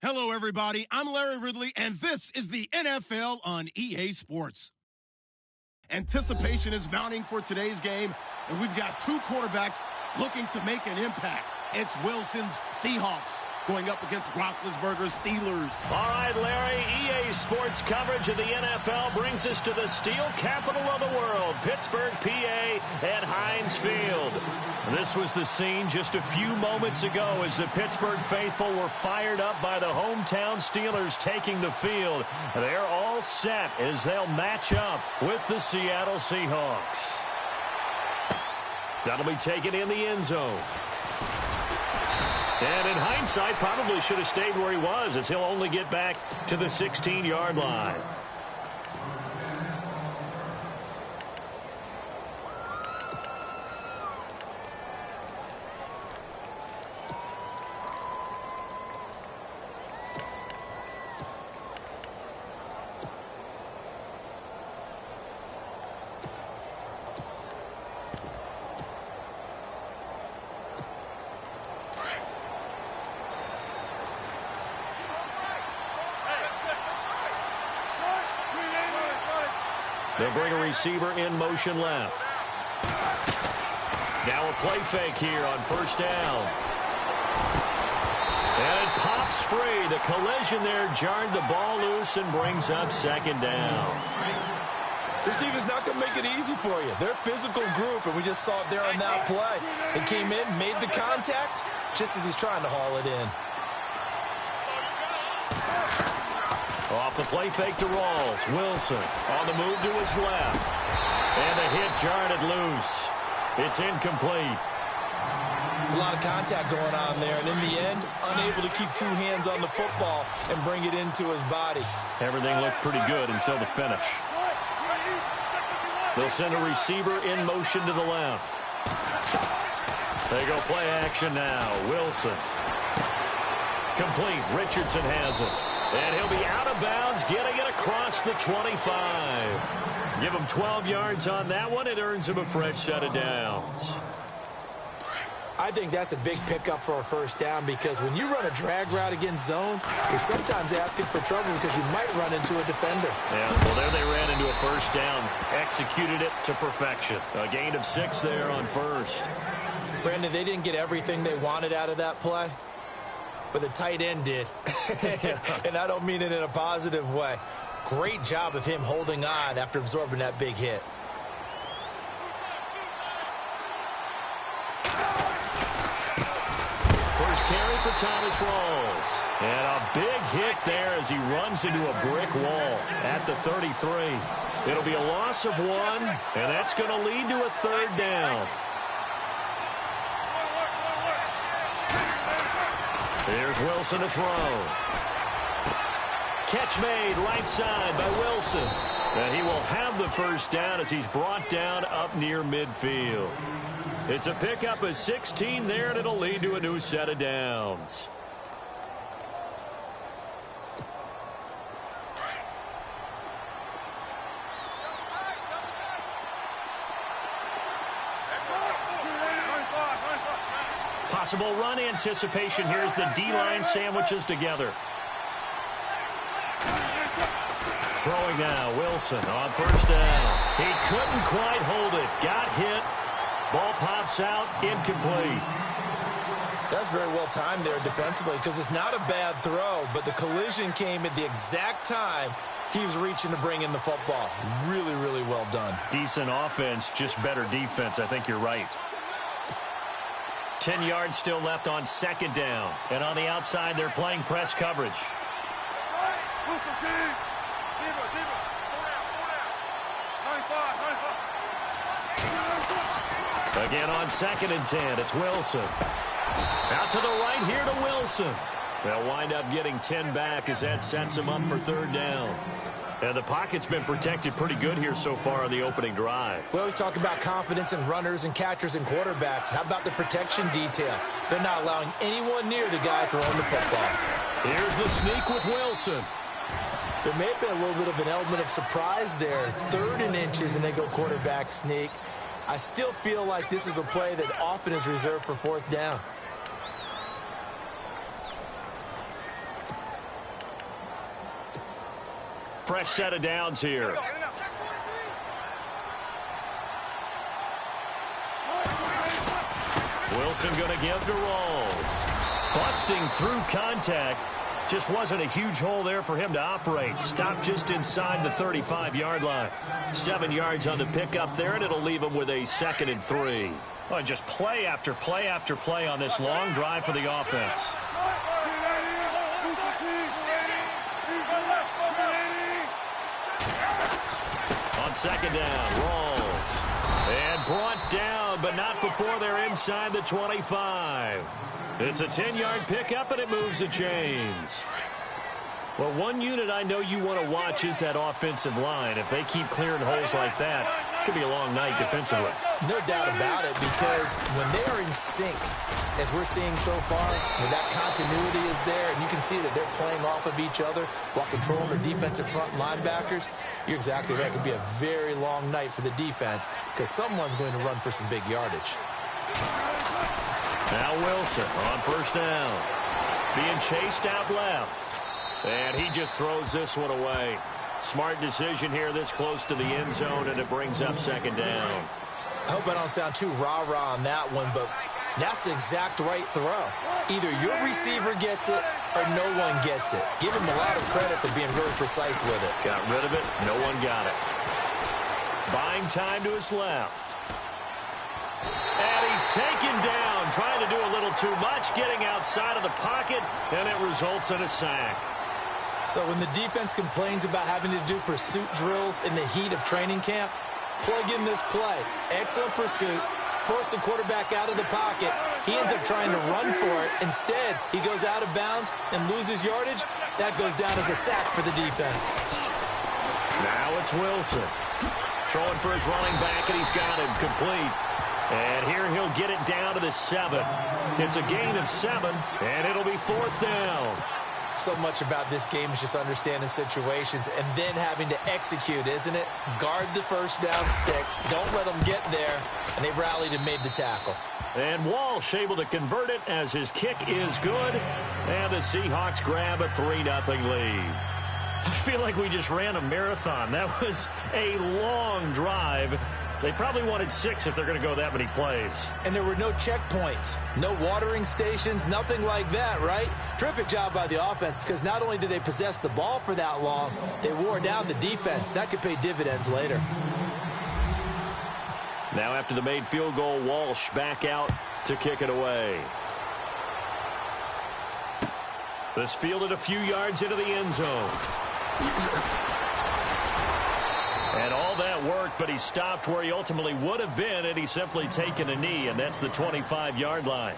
Hello, everybody. I'm Larry Ridley, and this is the NFL on EA Sports. Anticipation is mounting for today's game, and we've got two quarterbacks looking to make an impact. It's Wilson's Seahawks going up against Roethlisberger's Steelers. All right, Larry, EA Sports coverage of the NFL brings us to the steel capital of the world, Pittsburgh, PA, at Heinz Field. This was the scene just a few moments ago as the Pittsburgh faithful were fired up by the hometown Steelers taking the field. They're all set as they'll match up with the Seattle Seahawks. That'll be taken in the end zone. And in hindsight, probably should have stayed where he was, as he'll only get back to the 16-yard line. They'll bring a receiver in motion left. Now a play fake here on first down. And it pops free. The collision there jarred the ball loose and brings up second down. This defense is not going to make it easy for you. They're a physical group, and we just saw it there on that play. They came in, made the contact, just as he's trying to haul it in. Off the play fake to Rawls. Wilson on the move to his left. And the hit jarred it loose. It's incomplete. It's a lot of contact going on there, and in the end, unable to keep two hands on the football and bring it into his body. Everything looked pretty good until the finish. They'll send a receiver in motion to the left. They go play action now. Wilson. Complete. Richardson has it. And he'll be out of bounds, getting it across the 25. Give him 12 yards on that one. It earns him a fresh set of downs. I think that's a big pickup for a first down, because when you run a drag route against zone, you're sometimes asking for trouble because you might run into a defender. Yeah, well, there they ran into a first down. Executed it to perfection. A gain of 6 there on first. Brandon, they didn't get everything they wanted out of that play, but the tight end did. And I don't mean it in a positive way. Great job of him holding on after absorbing that big hit. First carry for Thomas Rawls. And a big hit there as he runs into a brick wall at the 33. It'll be a loss of 1, and that's going to lead to a third down. Here's Wilson to throw. Catch made right side by Wilson. And he will have the first down as he's brought down up near midfield. It's a pickup of 16 there, and it'll lead to a new set of downs. Possible run anticipation here as the D-line sandwiches together. Throwing now, Wilson on first down. He couldn't quite hold it. Got hit. Ball pops out, incomplete. That's very well timed there defensively, because it's not a bad throw, but the collision came at the exact time he was reaching to bring in the football. Really, really well done. Decent offense, just better defense. I think you're right. 10 yards still left on second down. And on the outside, they're playing press coverage. Again on 2nd and 10, it's Wilson. Out to the right here to Wilson. They'll wind up getting 10 back as that sets them up for third down. And the pocket's been protected pretty good here so far on the opening drive. We always talk about confidence in runners and catchers and quarterbacks. How about the protection detail? They're not allowing anyone near the guy throwing the football. Here's the sneak with Wilson. There may have been a little bit of an element of surprise there. 3rd and inches, and they go quarterback sneak. I still feel like this is a play that often is reserved for 4th down. Fresh set of downs here. Wilson going to give to Rawls. Busting through contact. Just wasn't a huge hole there for him to operate. Stopped just inside the 35-yard line. 7 yards on the pickup there, and it'll leave him with a 2nd and 3. Oh, just play after play after play on this long drive for the offense. On 2nd down, Rawls. And brought down, but not before they're inside the 25. It's a 10-yard pickup, and it moves the chains. Well, one unit I know you want to watch is that offensive line. If they keep clearing holes like that, it could be a long night defensively. No doubt about it, because when they are in sync, as we're seeing so far, when that continuity is there, and you can see that they're playing off of each other while controlling the defensive front linebackers, you're exactly right. It could be a very long night for the defense because someone's going to run for some big yardage. Now Wilson on 1st down. Being chased out left. And he just throws this one away. Smart decision here this close to the end zone, and it brings up 2nd down. I hope I don't sound too rah-rah on that one, but that's the exact right throw. Either your receiver gets it or no one gets it. Give him a lot of credit for being really precise with it. Got rid of it. No one got it. Buying time to his left. And he's taken down, trying to do a little too much, getting outside of the pocket, and it results in a sack. So when the defense complains about having to do pursuit drills in the heat of training camp, plug in this play. Excellent pursuit. Force the quarterback out of the pocket. He ends up trying to run for it. Instead, he goes out of bounds and loses yardage. That goes down as a sack for the defense. Now it's Wilson. Throwing for his running back, and he's got him complete. And here he'll get it down to the 7. It's a gain of 7, and it'll be 4th down. So much about this game is just understanding situations and then having to execute, isn't it? Guard the first down sticks. Don't let them get there. And they rallied and made the tackle. And Walsh able to convert it as his kick is good. And the Seahawks grab a 3-0 lead. I feel like we just ran a marathon. That was a long drive. They probably wanted 6 if they're going to go that many plays. And there were no checkpoints, no watering stations, nothing like that, right? Terrific job by the offense because not only did they possess the ball for that long, they wore down the defense. That could pay dividends later. Now after the made field goal, Walsh back out to kick it away. This fielded a few yards into the end zone. And all that worked, but he stopped where he ultimately would have been had he simply taken a knee, and that's the 25-yard line.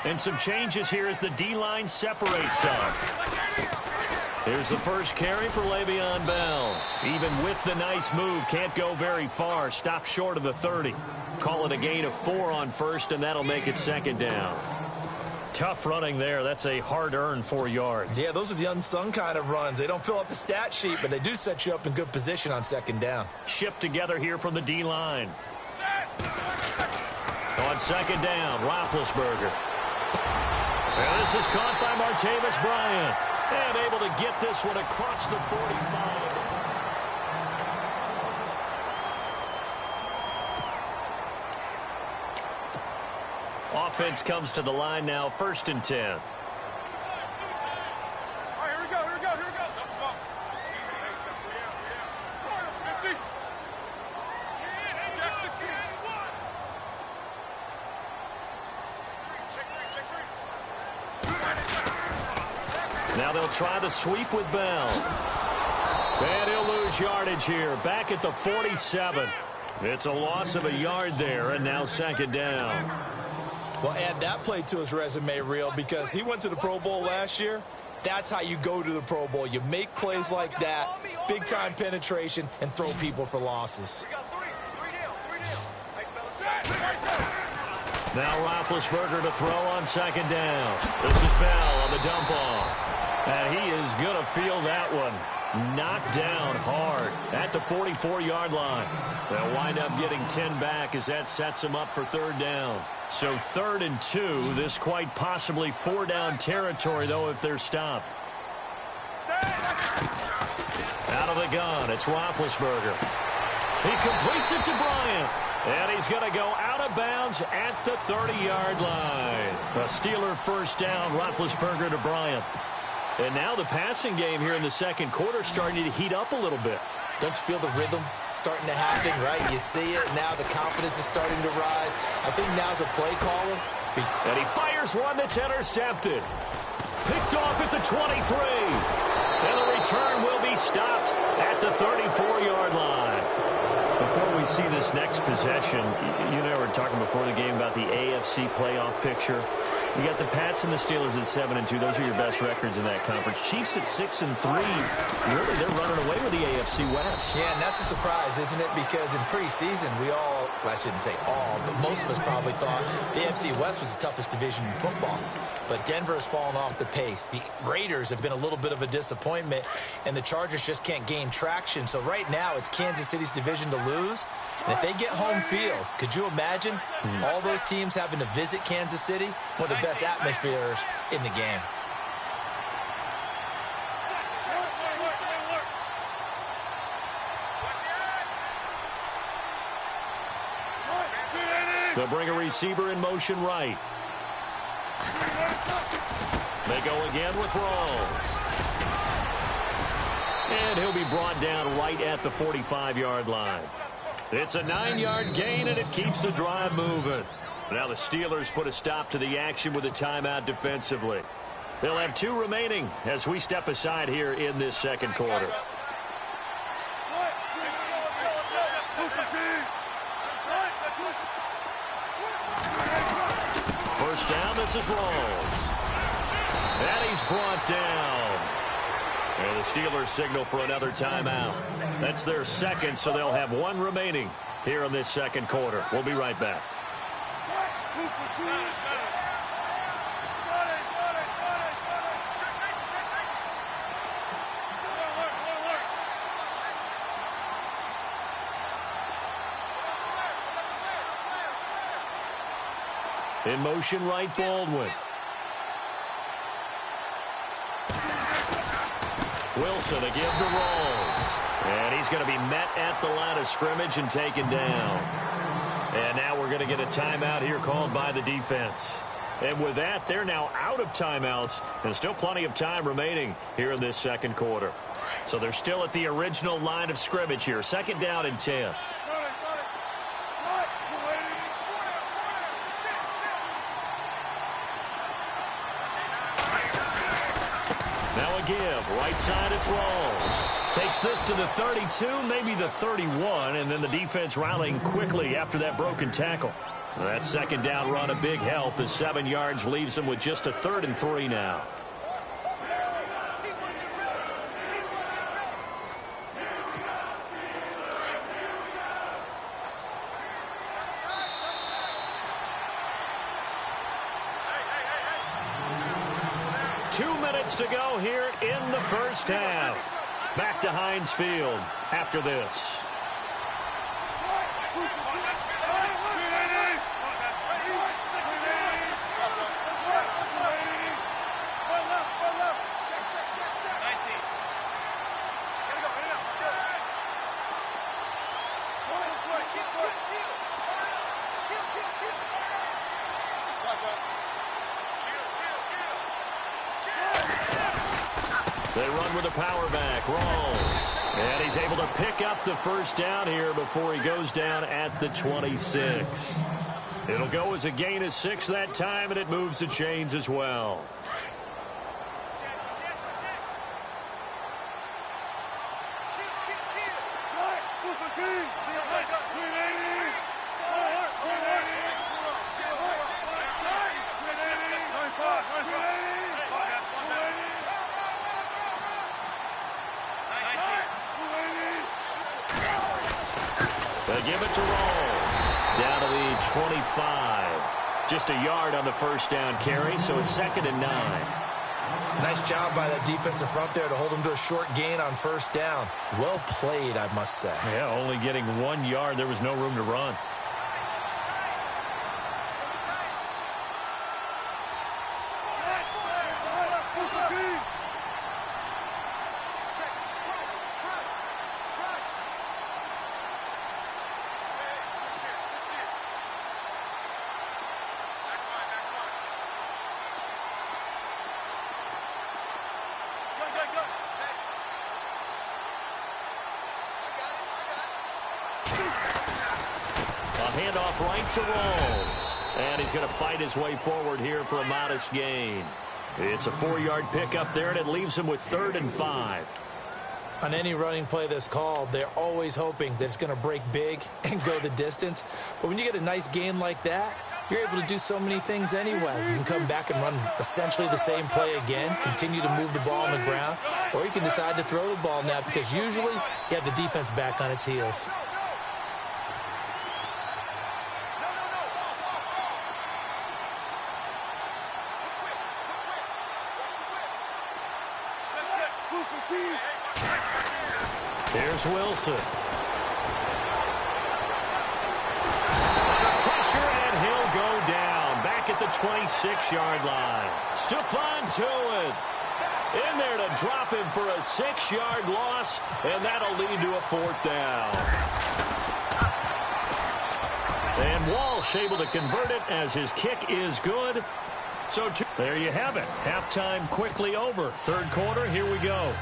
And some changes here as the D-line separates some. Here's the first carry for Le'Veon Bell. Even with the nice move, can't go very far. Stop short of the 30. Call it a gain of 4 on 1st, and that'll make it 2nd down. Tough running there. That's a hard-earned 4 yards. Yeah, those are the unsung kind of runs. They don't fill up the stat sheet, but they do set you up in good position on 2nd down. Shift together here from the D-line. On 2nd down, Roethlisberger. And this is caught by Martavis Bryant. And able to get this one across the 45. Offense comes to the line now, 1st and 10. Now they'll try the sweep with Bell. And he'll lose yardage here. Back at the 47. It's a loss of a yard there, and now 2nd down. Well, add that play to his resume reel because he went to the Pro Bowl last year. That's how you go to the Pro Bowl. You make plays like that, big-time penetration, and throw people for losses. Now Roethlisberger to throw on second down. This is Bell on the dump off. And he is going to feel that one. Knocked down hard at the 44-yard line. They'll wind up getting 10 back as that sets them up for third down. So 3rd and 2. This quite possibly 4-down territory, though, if they're stopped. Out of the gun, it's Roethlisberger. He completes it to Bryant. And he's going to go out of bounds at the 30-yard line. A Steeler first down, Roethlisberger to Bryant. And now the passing game here in the second quarter starting to heat up a little bit. Don't you feel the rhythm starting to happen, right? You see it. Now the confidence is starting to rise. I think now's a play caller. And he fires one that's intercepted. Picked off at the 23. And the return will be stopped at the 34-yard line. Before we see this next possession, you and I were talking before the game about the AFC playoff picture. You got the Pats and the Steelers at 7-2. Those are your best records in that conference. Chiefs at 6-3. Really, they're running away with the AFC West. Yeah, and that's a surprise, isn't it? Because in preseason, we all, well, I shouldn't say all, but most of us probably thought the AFC West was the toughest division in football. But Denver's fallen off the pace. The Raiders have been a little bit of a disappointment, and the Chargers just can't gain traction. So right now, it's Kansas City's division to lose. And if they get home field, could you imagine all those teams having to visit Kansas City? One of the best atmospheres in the game. They'll bring a receiver in motion right. They go again with Rawls. And he'll be brought down right at the 45-yard line. It's a 9-yard gain, and it keeps the drive moving. Now the Steelers put a stop to the action with a timeout defensively. They'll have 2 remaining as we step aside here in this second quarter. First down, this is Rawls. And he's brought down. And the Steelers signal for another timeout. That's their second, so they'll have 1 remaining here in this second quarter. We'll be right back. In motion right, Baldwin. Wilson to give to Rawls. And he's going to be met at the line of scrimmage and taken down. And now we're going to get a timeout here called by the defense. And with that, they're now out of timeouts. And still plenty of time remaining here in this second quarter. So they're still at the original line of scrimmage here. Second down and 10. Give. Right side, it's Rawls. Takes this to the 32, maybe the 31, and then the defense rallying quickly after that broken tackle. That second down run a big help as 7 yards leaves them with just a 3rd and 3 now. To go here in the first half. Back to Heinz Field after this. They run with a power back, Rawls. And he's able to pick up the first down here before he goes down at the 26. It'll go as a gain of 6 that time, and it moves the chains as well. They give it to Rawls. Down to the 25. Just a yard on the first down carry, so it's 2nd and 9. Nice job by that defensive front there to hold him to a short gain on first down. Well played, I must say. Yeah, only getting 1 yard. There was no room to run. Handoff right to Rawls. And he's going to fight his way forward here for a modest gain. It's a 4-yard pickup there, and it leaves him with 3rd and 5. On any running play that's called, they're always hoping that it's going to break big and go the distance. But when you get a nice gain like that, you're able to do so many things anyway. You can come back and run essentially the same play again, continue to move the ball on the ground, or you can decide to throw the ball now because usually you have the defense back on its heels. Here's Wilson. Pressure, and he'll go down. Back at the 26-yard line. Stephon Tuitt in there to drop him for a 6-yard loss, and that'll lead to a 4th down. And Walsh able to convert it as his kick is good. So there you have it. Halftime quickly over. 3rd quarter, here we go.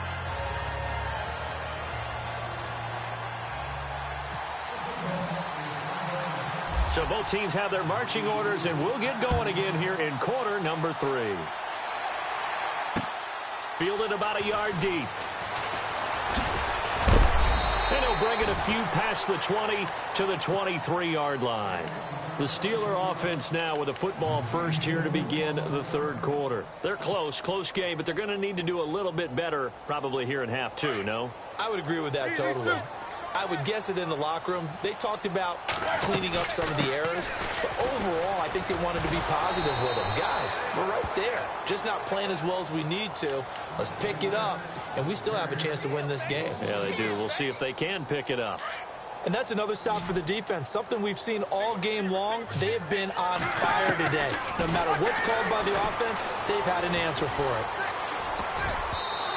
So both teams have their marching orders, and we'll get going again here in quarter number 3. Fielded about a yard deep. And he'll bring it a few past the 20 to the 23-yard line. The Steeler offense now with a football first here to begin the 3rd quarter. They're close game, but they're going to need to do a little bit better probably here in half 2, no? I would agree with that totally. I would guess it in the locker room. They talked about cleaning up some of the errors, but overall, I think they wanted to be positive with them. Guys, we're right there. Just not playing as well as we need to. Let's pick it up, and we still have a chance to win this game. Yeah, they do. We'll see if they can pick it up. And that's another stop for the defense, something we've seen all game long. They have been on fire today. No matter what's called by the offense, they've had an answer for it.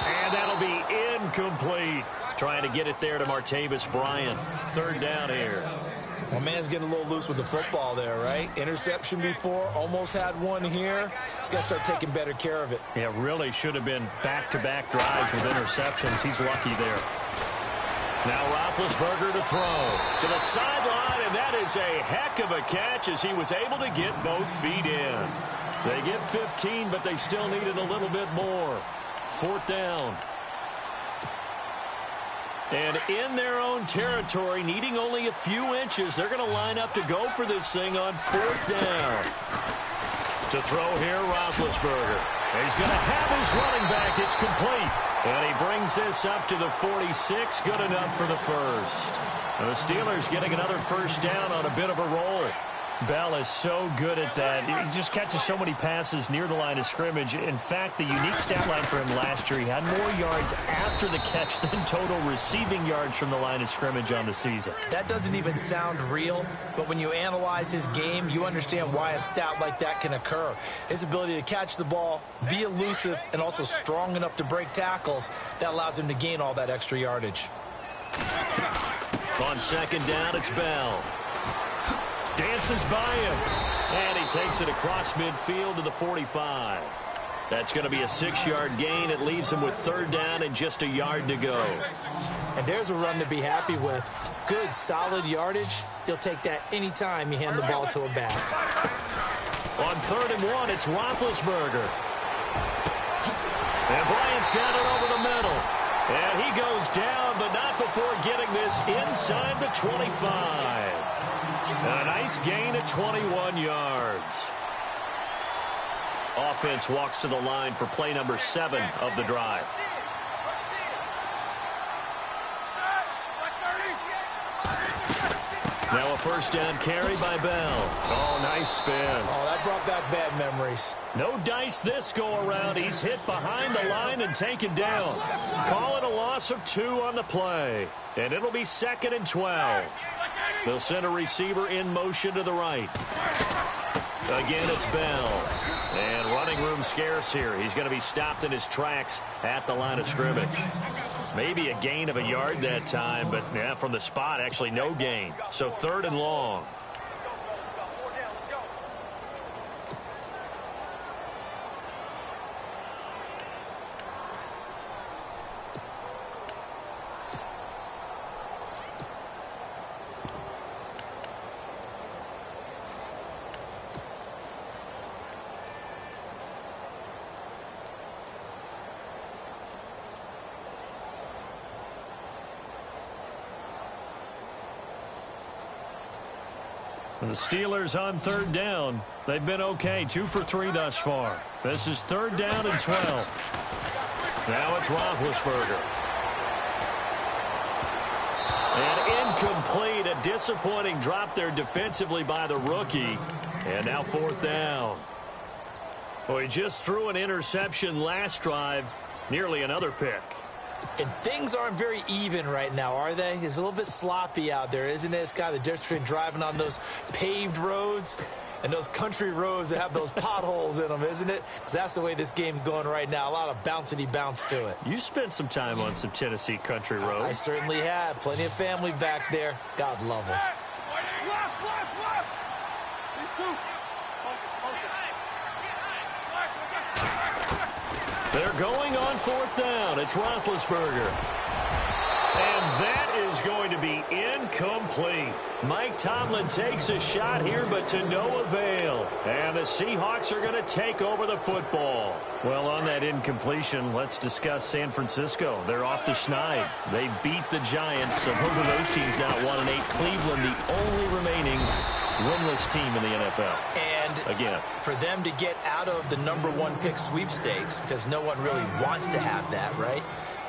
And that'll be incomplete. Trying to get it there to Martavis Bryant. 3rd down here. Well, man's getting a little loose with the football there, right? Interception before, almost had one here. He's got to start taking better care of it. Yeah, really should have been back-to-back drives with interceptions. He's lucky there. Now Roethlisberger to throw to the sideline, and that is a heck of a catch as he was able to get both feet in. They get 15, but they still needed a little bit more. 4th down. And in their own territory, needing only a few inches, they're going to line up to go for this thing on 4th down. To throw here, Roethlisberger. He's going to have his running back. It's complete. And he brings this up to the 46. Good enough for the first. And the Steelers getting another first down on a bit of a roll. Bell is so good at that. He just catches so many passes near the line of scrimmage. In fact, the unique stat line for him last year, he had more yards after the catch than total receiving yards from the line of scrimmage on the season. That doesn't even sound real, but when you analyze his game, you understand why a stat like that can occur. His ability to catch the ball, be elusive, and also strong enough to break tackles, that allows him to gain all that extra yardage. On 2nd down, it's Bell. Dances by him, and he takes it across midfield to the 45. That's going to be a 6-yard gain. It leaves him with 3rd down and just a yard to go. And there's a run to be happy with. Good, solid yardage. You'll take that anytime you hand the ball to a back. On 3rd and 1, it's Roethlisberger. And Bryant's got it over the middle. And he goes down, but not before getting this inside the 25. And a nice gain at 21 yards. Offense walks to the line for play number 7 of the drive. Now a first down carry by Bell. Oh, nice spin. Oh, that brought back bad memories. No dice this go-around. He's hit behind the line and taken down. Call it a loss of 2 on the play. And it'll be 2nd and 12. They'll send a receiver in motion to the right. Again, it's Bell. And running room scarce here. He's going to be stopped in his tracks at the line of scrimmage. Maybe a gain of a yard that time, but yeah, from the spot, actually no gain. So 3rd and long. The Steelers on 3rd down. They've been okay, 2 for 3 thus far. This is 3rd down and 12. Now it's Roethlisberger. And incomplete, a disappointing drop there defensively by the rookie. And now 4th down. Well, he just threw an interception last drive, nearly another pick. And things aren't very even right now, are they? It's a little bit sloppy out there, isn't it? It's kind of the difference between driving on those paved roads and those country roads that have those potholes in them, isn't it? Because that's the way this game's going right now. A lot of bouncy bounce to it. You spent some time on some Tennessee country roads. I certainly have. Plenty of family back there. God love them. They're going on 4th down. It's Roethlisberger. And that is going to be incomplete. Mike Tomlin takes a shot here, but to no avail. And the Seahawks are going to take over the football. Well, on that incompletion, let's discuss San Francisco. They're off the schneid. They beat the Giants, so both of those teams now 1-8. Cleveland, the only remaining winless team in the NFL. And again, for them to get out of the #1 pick sweepstakes, because no one really wants to have that, right?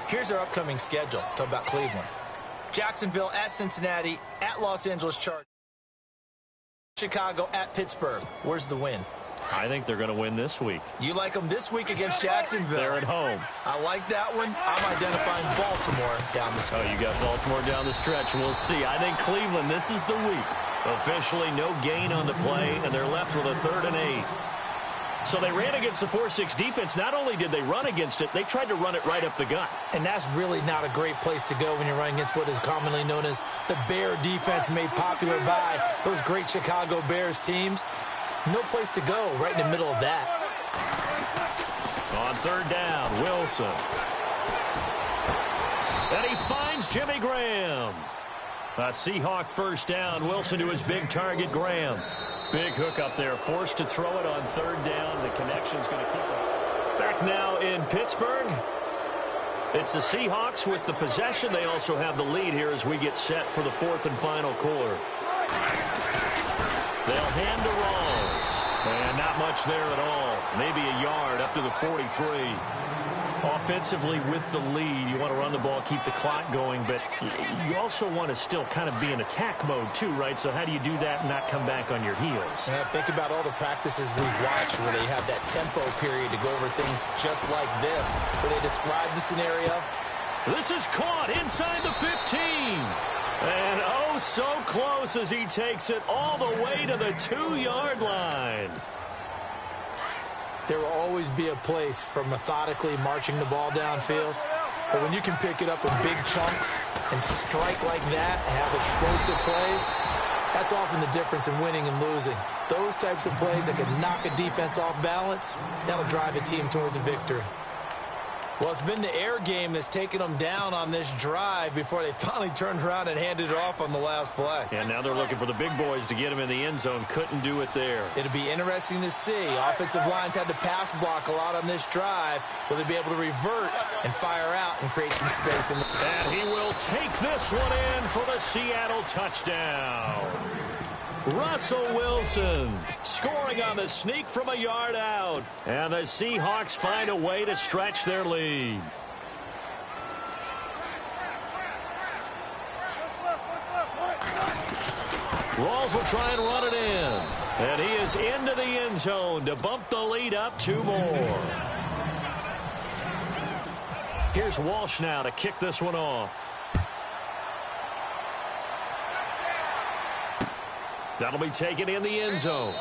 Here's our upcoming schedule. Talk about Cleveland. Jacksonville at Cincinnati, at Los Angeles Chargers, Chicago at Pittsburgh. Where's the win? I think they're going to win this week. You like them this week against Jacksonville. They're at home. I like that one. I'm identifying Baltimore down the stretch. Oh, you got Baltimore down the stretch. We'll see. I think Cleveland, this is the week. Officially no gain on the play, and they're left with a 3rd and 8. So they ran against the 4-6 defense. Not only did they run against it, they tried to run it right up the gut. And that's really not a great place to go when you're running against what is commonly known as the Bear defense, made popular by those great Chicago Bears teams. No place to go right in the middle of that. On 3rd down, Wilson. And he finds Jimmy Graham. A Seahawk 1st down. Wilson to his big target, Graham. Big hook up there. Forced to throw it on 3rd down. The connection's going to keep it. Back now in Pittsburgh. It's the Seahawks with the possession. They also have the lead here as we get set for the 4th and final quarter. They'll hand to Rawls. And not much there at all. Maybe a yard up to the 43. Offensively with the lead, you want to run the ball, keep the clock going, but you also want to still kind of be in attack mode too, right? So how do you do that and not come back on your heels? Yeah, think about all the practices we've watched where they have that tempo period to go over things just like this, where they describe the scenario. This is caught inside the 15. And oh, so close as he takes it all the way to the 2-yard line. There will always be a place for methodically marching the ball downfield. But when you can pick it up in big chunks and strike like that, have explosive plays, that's often the difference in winning and losing. Those types of plays that can knock a defense off balance, that'll drive a team towards a victory. Well, it's been the air game that's taken them down on this drive before they finally turned around and handed it off on the last play. And now they're looking for the big boys to get him in the end zone. Couldn't do it there. It'll be interesting to see. Offensive lines had to pass block a lot on this drive. Will they be able to revert and fire out and create some space? And he will take this one in for the Seattle touchdown. Russell Wilson scoring on the sneak from a yard out. And the Seahawks find a way to stretch their lead. Rawls will try and run it in. And he is into the end zone to bump the lead up 2 more. Here's Walsh now to kick this one off. That'll be taken in the end zone.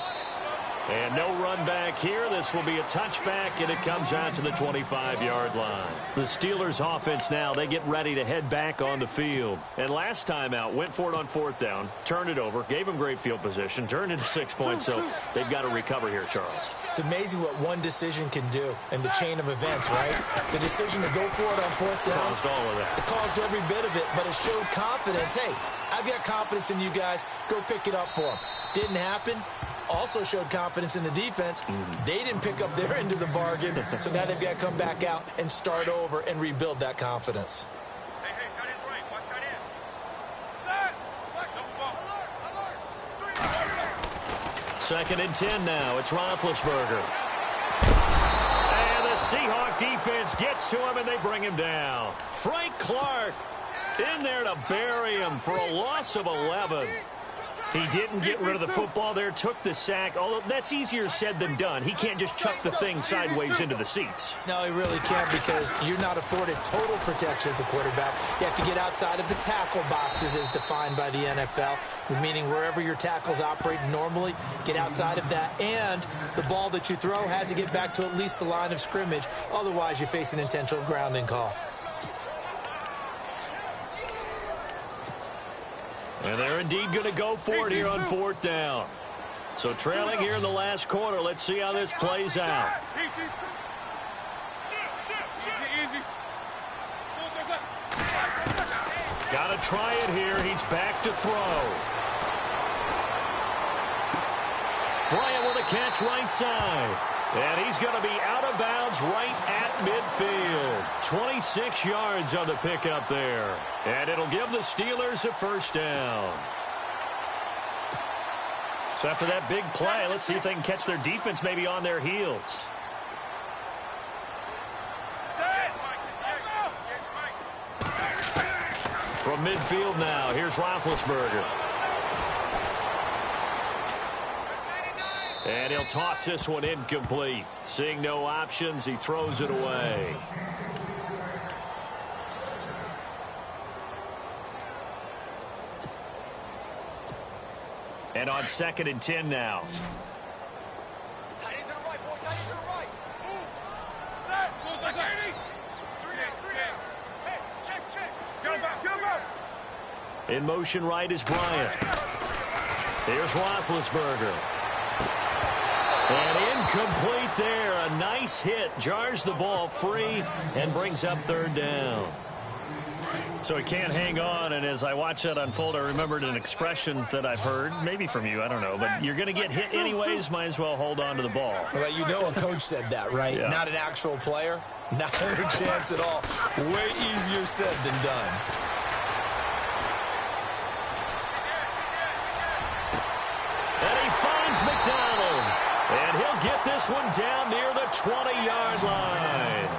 And no run back here. This will be a touchback, and it comes out to the 25-yard line. The Steelers offense now, they get ready to head back on the field. And last time out, went for it on 4th down, turned it over, gave them great field position, turned into 6 points, so they've got to recover here, Charles. It's amazing what one decision can do in the chain of events, right? The decision to go for it on 4th down. Caused all of that. It caused every bit of it, but it showed confidence. Hey, I've got confidence in you guys. Go pick it up for them. Didn't happen. Also showed confidence in the defense. They didn't pick up their end of the bargain, so now they've got to come back out and start over and rebuild that confidence. Hey, tight end's right. Watch tight end. Second and 10 now. It's Roethlisberger. And the Seahawk defense gets to him, and they bring him down. Frank Clark in there to bury him for a loss of 11. He didn't get rid of the football there, took the sack, although that's easier said than done. He can't just chuck the thing sideways into the seats. No, he really can't, because you're not afforded total protection as a quarterback. You have to get outside of the tackle boxes as defined by the NFL, meaning wherever your tackles operate normally, get outside of that, and the ball that you throw has to get back to at least the line of scrimmage. Otherwise, you face an intentional grounding call. And they're indeed going to go for it here on 4th down. So trailing here in the last quarter. Let's see how this plays out. Got to try it here. He's back to throw. Bryant with a catch right side. And he's going to be out of bounds right at midfield. 26 yards on the pickup there. And it'll give the Steelers a 1st down. So after that big play, let's see if they can catch their defense maybe on their heels. From midfield now, here's Roethlisberger. And he'll toss this one incomplete. Seeing no options, he throws it away. And on 2nd and 10 now. Tight end to the right, boy. Tight end to the right. Move. Set. Move, that's it. 3 down. Hey, check. Get him back. In motion right is Bryant. Here's Roethlisberger. And incomplete there. A nice hit. Jars the ball free and brings up 3rd down. So he can't hang on, and as I watch that unfold, I remembered an expression that I've heard, maybe from you, I don't know, but you're going to get hit anyways, might as well hold on to the ball. Well, you know a coach said that, right? Yeah. Not an actual player. Not a chance at all. Way easier said than done. And he finds McDonald. And he'll get this one down near the 20-yard line.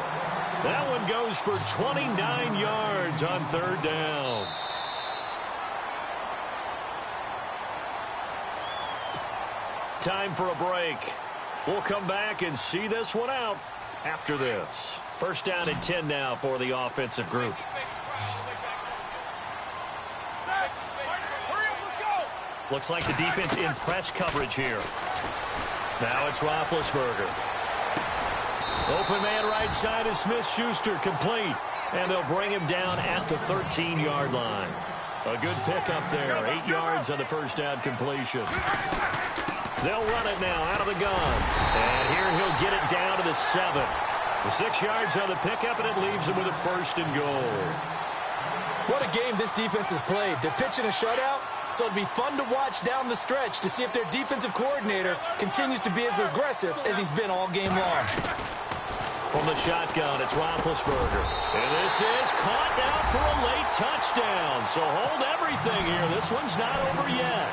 That one goes for 29 yards on 3rd down. Time for a break. We'll come back and see this one out after this. 1st down and 10 now for the offensive group. Looks like the defense in press coverage here. Now it's Roethlisberger. Open man right side is Smith-Schuster, complete. And they'll bring him down at the 13-yard line. A good pickup there. 8 yards on the 1st down completion. They'll run it now out of the gun. And here he'll get it down to the 7. The 6 yards on the pickup, and it leaves him with a 1st and goal. What a game this defense has played. They're pitching a shutout, so it'll be fun to watch down the stretch to see if their defensive coordinator continues to be as aggressive as he's been all game long. From the shotgun, it's Roethlisberger. And this is caught now for a late touchdown. So hold everything here. This one's not over yet.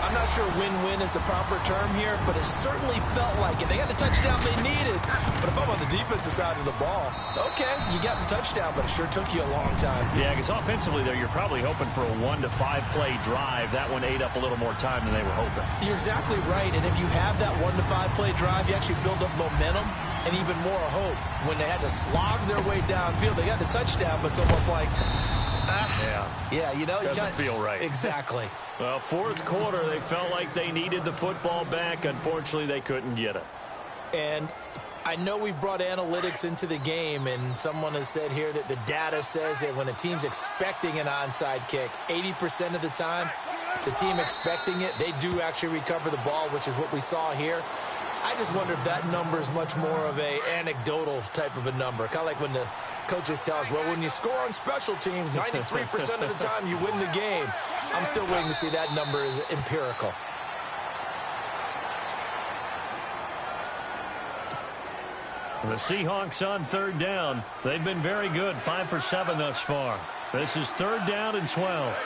I'm not sure win-win is the proper term here, but it certainly felt like it. They got the touchdown they needed. But if I'm on the defensive side of the ball, okay, you got the touchdown, but it sure took you a long time. Yeah, because offensively there, you're probably hoping for a 1 to 5 play drive. That one ate up a little more time than they were hoping. You're exactly right, and if you have that 1 to 5 play drive, you actually build up momentum and even more hope. When they had to slog their way downfield, they got the touchdown, but it's almost like, yeah, you know, doesn't feel right. Exactly. Well, fourth quarter, they felt like they needed the football back. Unfortunately, they couldn't get it. And I know we've brought analytics into the game, and someone has said here that the data says that when a team's expecting an onside kick, 80% of the time, the team expecting it, they do actually recover the ball, which is what we saw here. I just wonder if that number is much more of a anecdotal type of a number. Kind of like when the coaches tell us, well, when you score on special teams, 93% of the time you win the game. I'm still waiting to see that number is empirical. The Seahawks on third down. They've been very good, 5 for 7 thus far. This is third down and 12.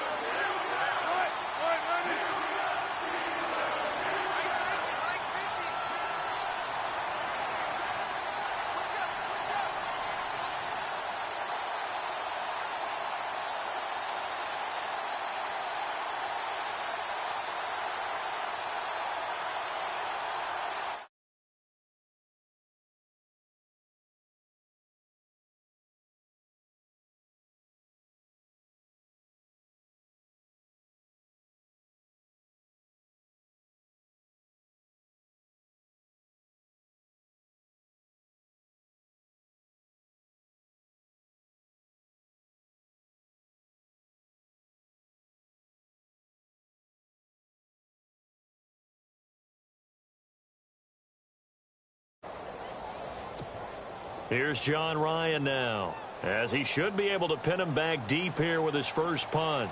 Here's John Ryan now, as he should be able to pin him back deep here with his first punt.